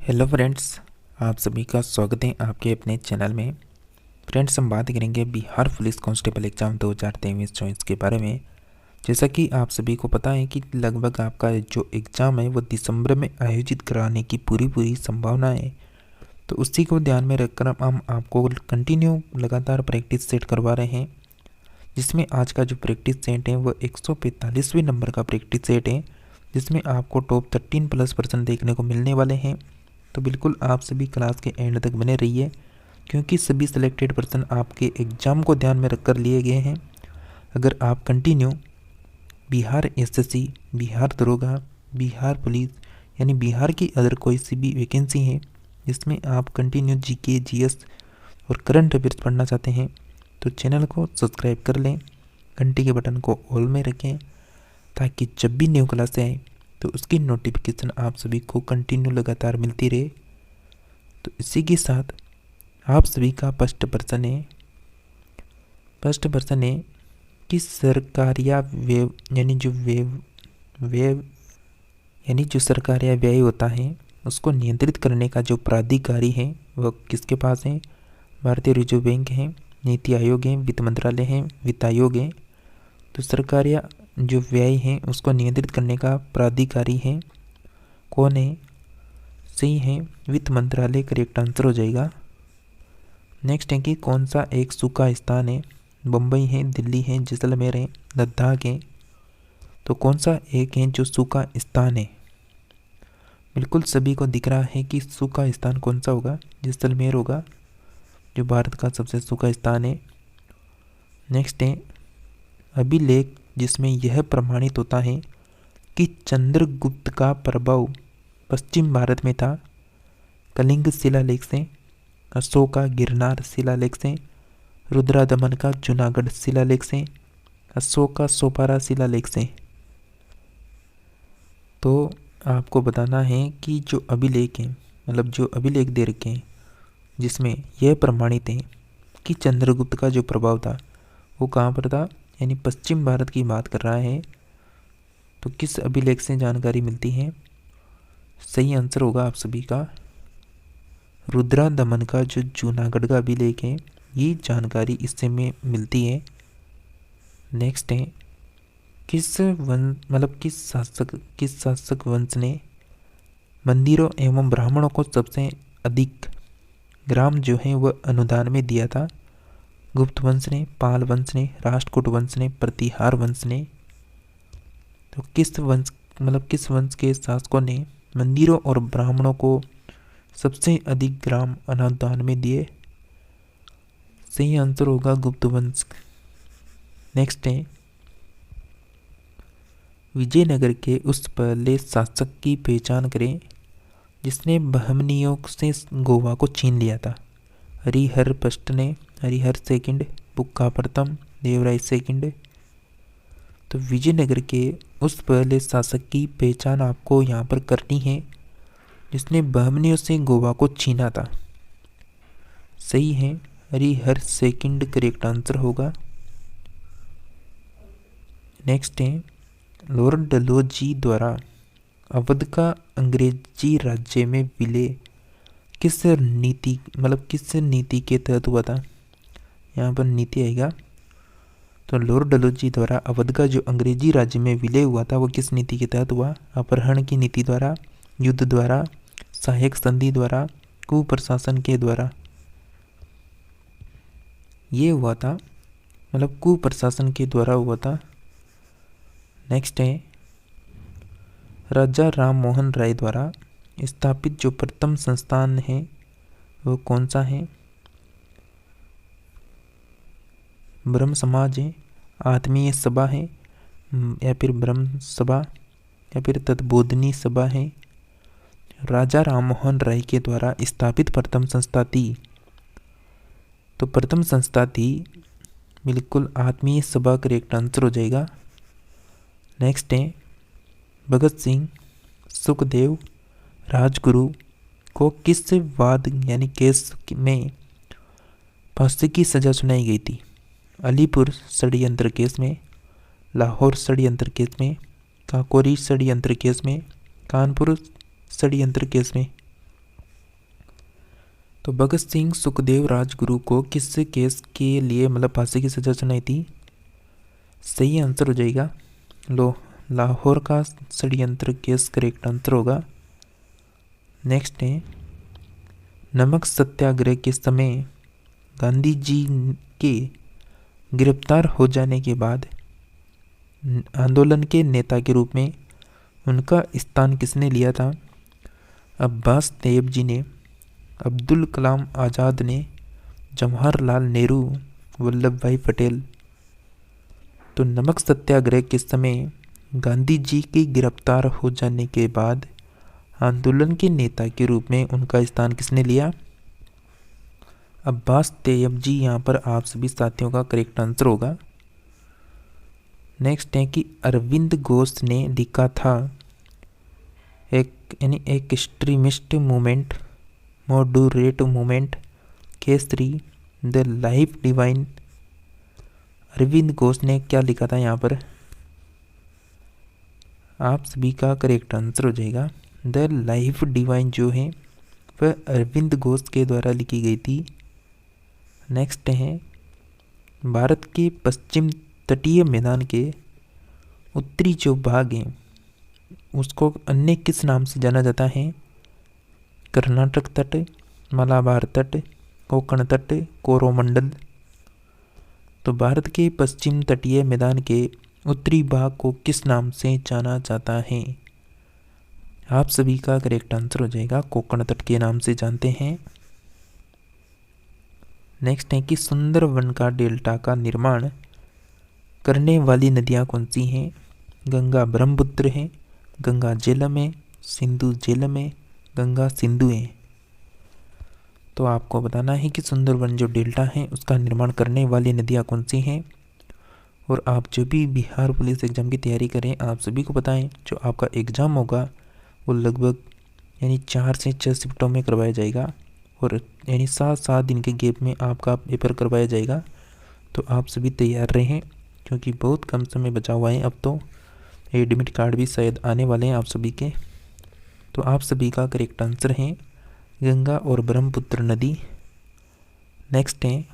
Hello friends, आप सभी का स्वागत है आपके अपने चैनल में। फ्रेंड्स, हम बात करेंगे बिहार पुलिस कांस्टेबल एग्ज़ाम 2023-24 के बारे में। जैसा कि आप सभी को पता है कि लगभग आपका जो एग्ज़ाम है वो दिसंबर में आयोजित कराने की पूरी संभावना है। तो उसी को ध्यान में रखकर हम आपको कंटिन्यू लगातार प्रैक्टिस सेट करवा रहे हैं, जिसमें आज का जो प्रैक्टिस सेट है वो 145वें नंबर का प्रैक्टिस सेट है, जिसमें आपको टॉप 13+ % देखने को मिलने वाले हैं। तो बिल्कुल आप सभी क्लास के एंड तक बने रहिए, क्योंकि सभी सिलेक्टेड पर्सन आपके एग्ज़ाम को ध्यान में रखकर लिए गए हैं। अगर आप कंटिन्यू बिहार एसएससी, बिहार दरोगा, बिहार पुलिस यानी बिहार की अदर कोई सी भी वैकेंसी है जिसमें आप कंटिन्यू जीके, जीएस और करंट अफेयर्स पढ़ना चाहते हैं, तो चैनल को सब्सक्राइब कर लें, घंटी के बटन को ऑल में रखें, ताकि जब भी न्यू क्लास आए तो उसकी नोटिफिकेशन आप सभी को कंटिन्यू लगातार मिलती रहे। तो इसी के साथ आप सभी का फर्स्ट प्रश्न है कि सरकारिया व्यय यानी जो सरकारिया व्यय होता है उसको नियंत्रित करने का जो प्राधिकारी है वह किसके पास है? भारतीय रिजर्व बैंक है, नीति आयोग है, वित्त मंत्रालय है, वित्त आयोग है। तो सरकारिया जो व्यय है उसको नियंत्रित करने का प्राधिकारी है कौन है? सही है, वित्त मंत्रालय करेक्ट आंसर हो जाएगा। नेक्स्ट है कि कौन सा एक सूखा स्थान है? बम्बई है, दिल्ली है, जैसलमेर है, लद्दाख है। तो कौन सा एक है जो सूखा स्थान है? बिल्कुल सभी को दिख रहा है कि सूखा स्थान कौन सा होगा? जैसलमेर होगा, जो भारत का सबसे सूखा स्थान है। नेक्स्ट है अभिलेख जिसमें यह प्रमाणित होता है कि चंद्रगुप्त का प्रभाव पश्चिम भारत में था। कलिंग शिलालेख से, अशोका गिरनार शिलालेख से, रुद्रादमन का जूनागढ़ शिलालेख से, अशोका सोपारा शिलालेख से। तो आपको बताना है कि जो अभिलेख हैं, मतलब जो अभिलेख दे रखे हैं जिसमें यह प्रमाणित है कि चंद्रगुप्त का जो प्रभाव था वो कहाँ पर था, यानी पश्चिम भारत की बात कर रहा है। तो किस अभिलेख से जानकारी मिलती है? सही आंसर होगा आप सभी का रुद्रादमन का जो जूनागढ़ का अभिलेख है, ये जानकारी इससे में मिलती है। नेक्स्ट है किस शासक वंश ने मंदिरों एवं ब्राह्मणों को सबसे अधिक ग्राम जो है वह अनुदान में दिया था? गुप्त वंश ने, पाल वंश ने, राष्ट्रकूट वंश ने, प्रतिहार वंश ने। तो किस वंश के शासकों ने मंदिरों और ब्राह्मणों को सबसे अधिक ग्राम अनुदान में दिए? सही आंसर होगा गुप्त वंश। नेक्स्ट है विजयनगर के उस पहले शासक की पहचान करें जिसने बहमनियों से गोवा को छीन लिया था। हरिहर फर्स्ट ने, हरिहर सेकंड, बुक्का प्रथम, देवराय सेकंड। तो विजयनगर के उस पहले शासक की पहचान आपको यहाँ पर करनी है जिसने बहमनियों से गोवा को छीना था। सही है, हरिहर सेकंड करेक्ट आंसर होगा। नेक्स्ट है लॉर्ड डलहौजी द्वारा अवध का अंग्रेजी राज्य में विलय किस नीति के तहत हुआ था? यहाँ पर नीति आएगा। तो लॉर्ड डलहौजी द्वारा अवध का जो अंग्रेजी राज्य में विलय हुआ था वो किस नीति के तहत हुआ? अपहरण की नीति द्वारा, युद्ध द्वारा, सहायक संधि द्वारा, कुप्रशासन के द्वारा। ये हुआ था, कुप्रशासन के द्वारा हुआ था। नेक्स्ट है राजा राम मोहन राय द्वारा स्थापित जो प्रथम संस्थान है वो कौन सा है? ब्रह्म समाज है, आत्मीय सभा है, या फिर ब्रह्म सभा, या फिर तत्बोधनी सभा है। राजा राम मोहन राय के द्वारा स्थापित प्रथम संस्था थी, तो प्रथम संस्था थी बिल्कुल आत्मीय सभा करेक्ट आंसर हो जाएगा। नेक्स्ट है भगत सिंह, सुखदेव, राजगुरु को किस वाद यानी केस में फांसी की सजा सुनाई गई थी? अलीपुर षड्यंत्र केस में, लाहौर षड्यंत्र केस में, काकोरी षड्यंत्र केस में, कानपुर षड्यंत्र केस में। तो भगत सिंह सुखदेव राजगुरु को किस केस के लिए मतलब फांसी की सजा सुनाई थी? सही आंसर हो जाएगा लाहौर का षड्यंत्र केस करेक्ट आंसर होगा। नेक्स्ट है, नमक सत्याग्रह के समय गांधी जी के गिरफ्तार हो जाने के बाद आंदोलन के नेता के रूप में उनका स्थान किसने लिया था? अब्बास तैयब जी ने, अब्दुल कलाम आज़ाद ने, जवाहरलाल नेहरू, वल्लभ भाई पटेल। तो नमक सत्याग्रह के समय गांधी जी के गिरफ्तार हो जाने के बाद आंदोलन के नेता के रूप में उनका स्थान किसने लिया? अब्बास तैयब जी यहाँ पर आप सभी साथियों का करेक्ट आंसर होगा। नेक्स्ट है कि अरविंद घोष ने लिखा था एक extremist movement, moderate movement, Kesari, the life divine. Aurobindo Ghosh ने क्या लिखा था यहाँ पर? आप सभी का करेक्ट आंसर हो जाएगा द लाइफ डिवाइन जो है वह अरविंद घोष के द्वारा लिखी गई थी। नेक्स्ट है, भारत के पश्चिम तटीय मैदान के उत्तरी जो भाग हैं उसको अन्य किस नाम से जाना जाता है? कर्नाटक तट, मलाबार तट, कोंकण तट, कोरोमंडल। तो भारत के पश्चिम तटीय मैदान के उत्तरी भाग को किस नाम से जाना जाता है? आप सभी का करेक्ट आंसर हो जाएगा कोंकण तट के नाम से जानते हैं। नेक्स्ट है कि सुंदरवन का डेल्टा का निर्माण करने वाली नदियां कौन सी हैं? गंगा ब्रह्मपुत्र है, गंगा झेलम है, सिंधु झेलम है, गंगा सिंधु है। तो आपको बताना है कि सुंदरवन जो डेल्टा है उसका निर्माण करने वाली नदियां कौन सी हैं। और आप जो भी बिहार पुलिस एग्ज़ाम की तैयारी करें आप सभी को बताएं जो आपका एग्ज़ाम होगा वो लगभग 4 से 6 शिफ्टों में करवाया जाएगा और 7 दिन के गैप में आपका पेपर करवाया जाएगा। तो आप सभी तैयार रहें क्योंकि बहुत कम समय बचा हुआ है। अब तो एडमिट कार्ड भी शायद आने वाले हैं आप सभी के। तो आप सभी का करेक्ट आंसर है गंगा और ब्रह्मपुत्र नदी। नेक्स्ट है,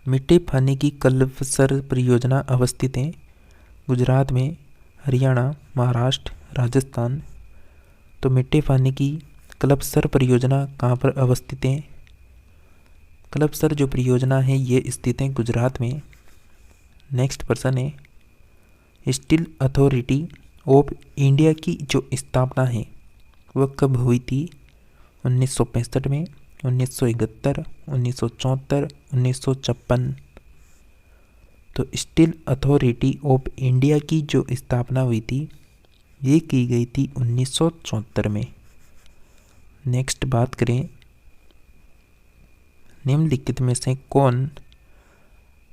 मिट्टी पानी की कल्पसर परियोजना अवस्थित है गुजरात में, हरियाणा, महाराष्ट्र, राजस्थान। तो मिट्टी पानी की कल्पसर परियोजना कहाँ पर अवस्थित है? कल्पसर जो परियोजना है ये स्थित है गुजरात में। नेक्स्ट पर्सन है, स्टील अथॉरिटी ऑफ इंडिया की जो स्थापना है वह कब हुई थी? 1965 में, 1971, 1974, 1956। तो स्टील अथॉरिटी ऑफ इंडिया की जो स्थापना हुई थी ये की गई थी 1974 में। नेक्स्ट बात करें, निम्नलिखित में से कौन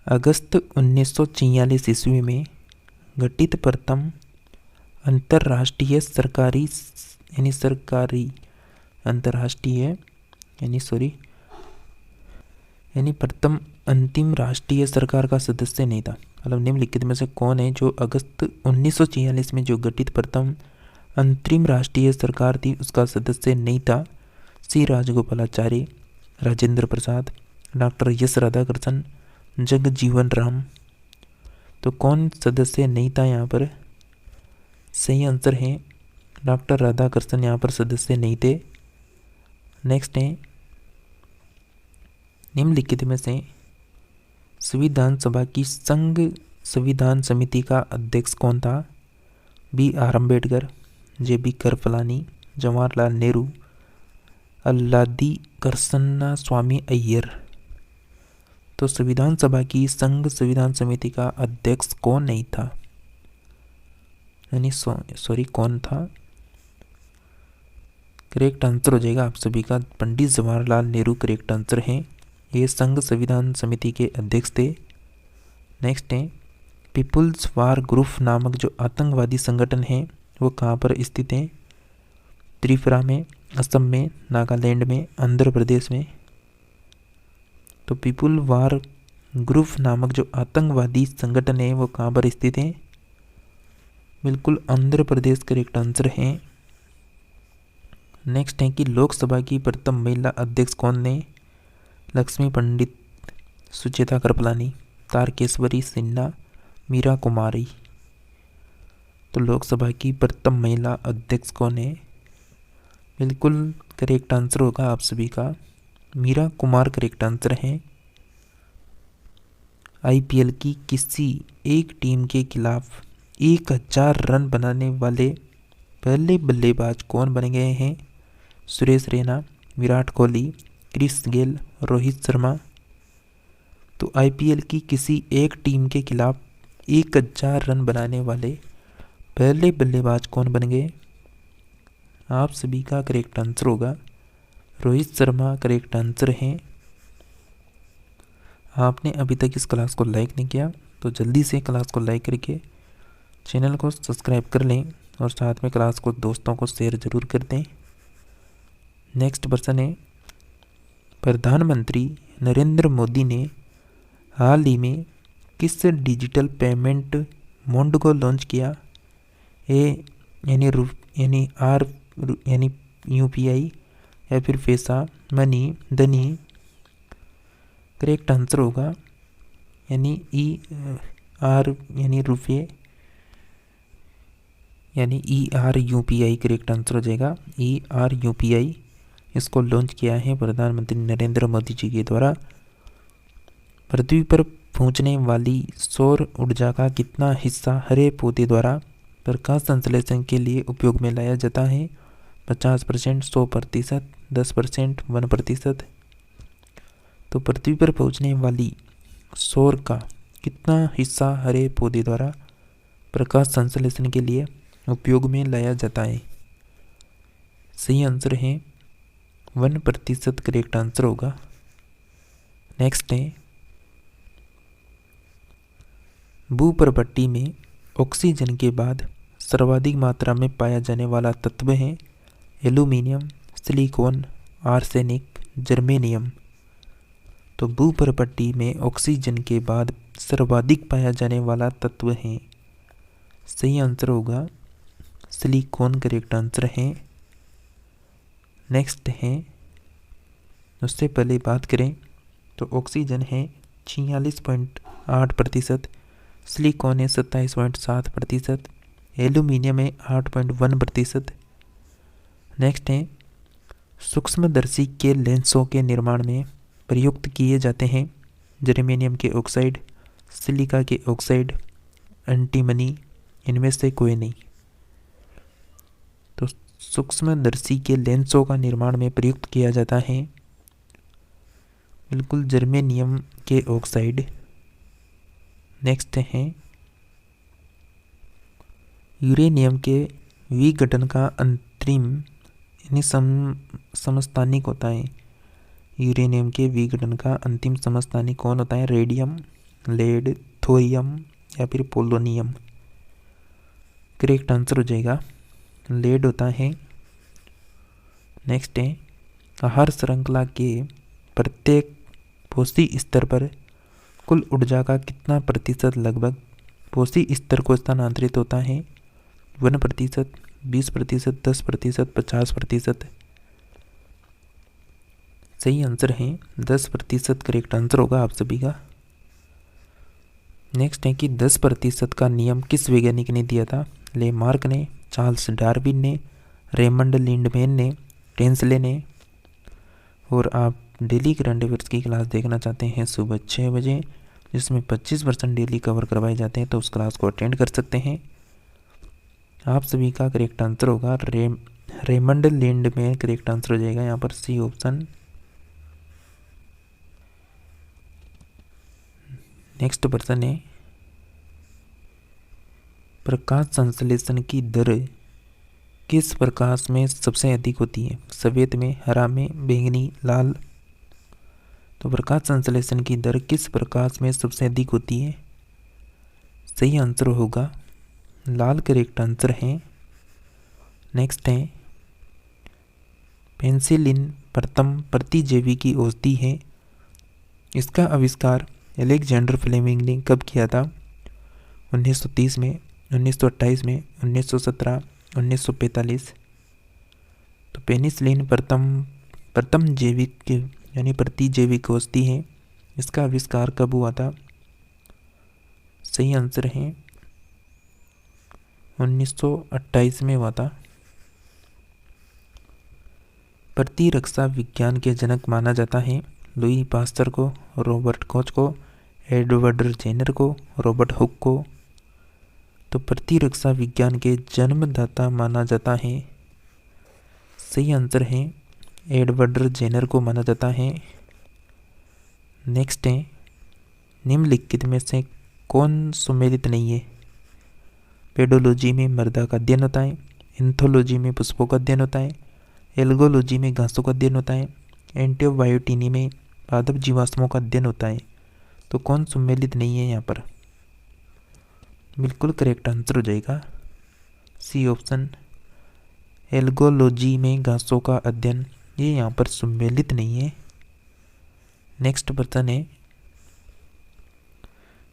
अगस्त 1946 ईस्वी में गठित प्रथम अंतर्राष्ट्रीय प्रथम अंतिम राष्ट्रीय सरकार का सदस्य नहीं था? मतलब निम्नलिखित में से कौन है जो अगस्त 1946 में जो गठित प्रथम अंतरिम राष्ट्रीय सरकार थी उसका सदस्य नहीं था? सी राजगोपालाचारी, राजेंद्र प्रसाद, डॉक्टर एस राधाकृष्णन, जगजीवन राम। तो कौन सदस्य नहीं था यहाँ पर? सही आंसर है डॉक्टर राधाकृष्णन यहाँ पर सदस्य नहीं थे। नेक्स्ट है, निम्नलिखित में से संविधान सभा की संघ संविधान समिति का अध्यक्ष कौन था? B R Ambedkar, J B Kripalani, Jawaharlal Nehru, Alladi Krishnaswami Ayyar. तो संविधान सभा की संघ संविधान समिति का अध्यक्ष कौन नहीं था? कौन था? करेक्ट आंसर हो जाएगा आप सभी का पंडित जवाहरलाल नेहरू करेक्ट आंसर है। ये संघ संविधान समिति के अध्यक्ष थे। नेक्स्ट है, पीपुल्स वार ग्रुप नामक जो आतंकवादी संगठन है वो कहाँ पर स्थित है? त्रिपुरा में, असम में, नागालैंड में, आंध्र प्रदेश में। तो पीपुल वार ग्रुप नामक जो आतंकवादी संगठन है वो कहाँ पर स्थित है? बिल्कुल आंध्र प्रदेश करेक्ट आंसर है। नेक्स्ट है कि लोकसभा की प्रथम महिला अध्यक्ष कौन ने? लक्ष्मी पंडित, सुचेता कृपलानी, तारकेश्वरी सिन्हा, मीरा कुमारी। तो लोकसभा की प्रथम महिला अध्यक्ष कौन है? बिल्कुल करेक्ट आंसर होगा आप सभी का मीरा कुमार करेक्ट आंसर है। आईपीएल की किसी एक टीम के खिलाफ 1000 रन बनाने वाले पहले बल्लेबाज कौन बन गए हैं? Suresh Raina, Virat Kohli, Chris Gayle, Rohit Sharma. तो आईपीएल की किसी एक टीम के खिलाफ 1000 रन बनाने वाले पहले बल्लेबाज कौन बन गए? आप सभी का करेक्ट आंसर होगा रोहित शर्मा करेक्ट आंसर है। आपने अभी तक इस क्लास को लाइक नहीं किया तो जल्दी से क्लास को लाइक करके चैनल को सब्सक्राइब कर लें और साथ में क्लास को दोस्तों को शेयर ज़रूर कर दें। नेक्स्ट प्रश्न है, प्रधानमंत्री नरेंद्र मोदी ने हाल ही में किस डिजिटल पेमेंट मोड को लॉन्च किया? यानी यूपीआई या फिर पैसा, मनी, धनी। करेक्ट आंसर होगा यानी रुपये यानी यूपीआई करेक्ट आंसर हो जाएगा। यूपीआई इसको लॉन्च किया है प्रधानमंत्री नरेंद्र मोदी जी के द्वारा। पृथ्वी पर पहुंचने वाली सौर ऊर्जा का कितना हिस्सा हरे पौधे द्वारा प्रकाश संश्लेषण के लिए उपयोग में लाया जाता है? 50%, 100%, 10%, 1%। तो पृथ्वी पर पहुंचने वाली सौर का कितना हिस्सा हरे पौधे द्वारा प्रकाश संश्लेषण के लिए उपयोग में लाया जाता है? सही आंसर है 1% करेक्ट आंसर होगा। नेक्स्ट है, भूपर्पट्टी में ऑक्सीजन के बाद सर्वाधिक मात्रा में पाया जाने वाला तत्व है? Aluminium, silicon, arsenic, germanium. तो भूपर्पट्टी में ऑक्सीजन के बाद सर्वाधिक पाया जाने वाला तत्व है? सही आंसर होगा सिलिकॉन करेक्ट आंसर है। नेक्स्ट है, उससे पहले बात करें तो ऑक्सीजन है 46.8%, सिलिकॉन है 27.7%, एल्यूमिनियम है 8.1%। नेक्स्ट है, सूक्ष्मदर्शी के लेंसों के निर्माण में प्रयुक्त किए जाते हैं? जर्मेनियम के ऑक्साइड, सिलिका के ऑक्साइड, एंटीमनी। इनमें से कोई नहीं। तो सूक्ष्मदर्शी के लेंसों का निर्माण में प्रयुक्त किया जाता है बिल्कुल जर्मेनियम के ऑक्साइड। नेक्स्ट है, यूरेनियम के विघटन का अंतरिम यानी समस्थानिक होता है। यूरेनियम के विघटन का अंतिम समस्थानिक कौन होता है? रेडियम, लेड, थोरियम या फिर पोलोनियम। करेक्ट आंसर हो जाएगा लेड होता है। नेक्स्ट है, आहार श्रृंखला के प्रत्येक पोषी स्तर पर कुल ऊर्जा का कितना प्रतिशत लगभग पोषी स्तर को स्थानांतरित होता है? 1%, 20%, 10%, 50%। सही आंसर है 10% करेक्ट आंसर होगा आप सभी का। नेक्स्ट है कि 10% का नियम किस वैज्ञानिक ने दिया था? लेमार्क ने, चार्ल्स डार्विन ने, रेमंड लिंडमैन ने, टेंसले ने। और आप डेली करंट अफेयर्स की क्लास देखना चाहते हैं सुबह 6 बजे, जिसमें 25% डेली कवर करवाए जाते हैं, तो उस क्लास को अटेंड कर सकते हैं। आप सभी का करेक्ट आंसर होगा रेमंड लिंडमैन करेक्ट आंसर हो जाएगा यहाँ पर सी ऑप्शन। नेक्स्ट प्रश्न है, प्रकाश संश्लेषण की दर किस प्रकाश में सबसे अधिक होती है? सफ़ेद में, हरा में, बैंगनी, लाल। तो प्रकाश संश्लेषण की दर किस प्रकाश में सबसे अधिक होती है? सही आंसर होगा लाल करेक्ट आंसर है। नेक्स्ट है, पेनिसिलिन प्रथम प्रतिजैवी की औषधि है। इसका आविष्कार अलेक्जेंडर फ्लेमिंग ने कब किया था? 1930 में, 1928 में, 1917, 1945। तो पेनिसिलिन प्रथम जैविक यानी प्रतिजैविक औषधि है। इसका आविष्कार कब हुआ था? सही आंसर है 1928 में हुआ था। प्रतिरक्षा विज्ञान के जनक माना जाता है लुई पास्चर को, रॉबर्ट कोच को, एडवर्ड जेनर को, रॉबर्ट हुक को। तो प्रतिरक्षा विज्ञान के जन्मदाता माना जाता है, सही आंसर है एडवर्ड जेनर को माना जाता है। नेक्स्ट है, निम्नलिखित में से कौन सुमेलित नहीं है? पेडोलॉजी में मृदा का अध्ययन होता है, एंथोलॉजी में पुष्पों का अध्ययन होता है, एल्गोलॉजी में घासों का अध्ययन होता है, एंटीबायोटिनी में पादप जीवाश्मों का अध्ययन होता है। तो कौन सुमेलित नहीं है यहाँ पर? बिल्कुल करेक्ट आंसर हो जाएगा सी ऑप्शन, एल्गोलॉजी में घासों का अध्ययन, ये यहाँ पर सुमेलित नहीं है। नेक्स्ट प्रश्न है,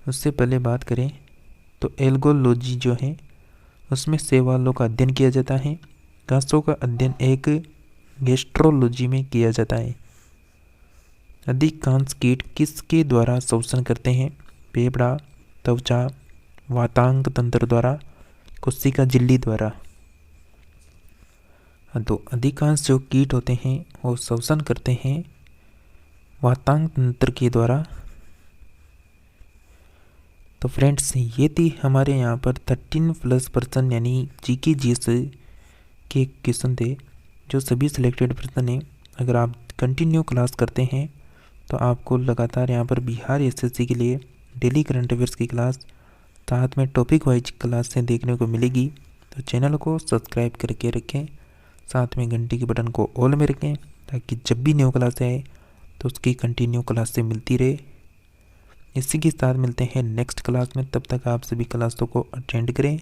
उससे पहले बात करें तो एल्गोलॉजी जो है उसमें शैवालों का अध्ययन किया जाता है। घासों का अध्ययन एक गैस्ट्रोलॉजी में किया जाता है। अधिकांश कीट किसके द्वारा शोषण करते हैं? फेफड़ा, त्वचा, वातांग तंत्र द्वारा, कोशिका झिल्ली द्वारा। तो अधिकांश जो कीट होते हैं वो शोषण करते हैं वातांग तंत्र के द्वारा। तो फ्रेंड्स, ये थी हमारे यहाँ पर 13+ यानी जीके जीएस के क्वेश्चन थे, जो सभी सिलेक्टेड प्रश्न हैं। अगर आप कंटिन्यू क्लास करते हैं तो आपको लगातार यहाँ पर बिहार एसएससी के लिए डेली करंट अफेयर्स की क्लास साथ में टॉपिक वाइज क्लास से देखने को मिलेगी। तो चैनल को सब्सक्राइब करके रखें, साथ में घंटी के बटन को ऑल में रखें, ताकि जब भी न्यू क्लास आए तो उसकी कंटिन्यू क्लास से मिलती रहे। इसी के साथ मिलते हैं नेक्स्ट क्लास में, तब तक आप सभी क्लासों को अटेंड करें।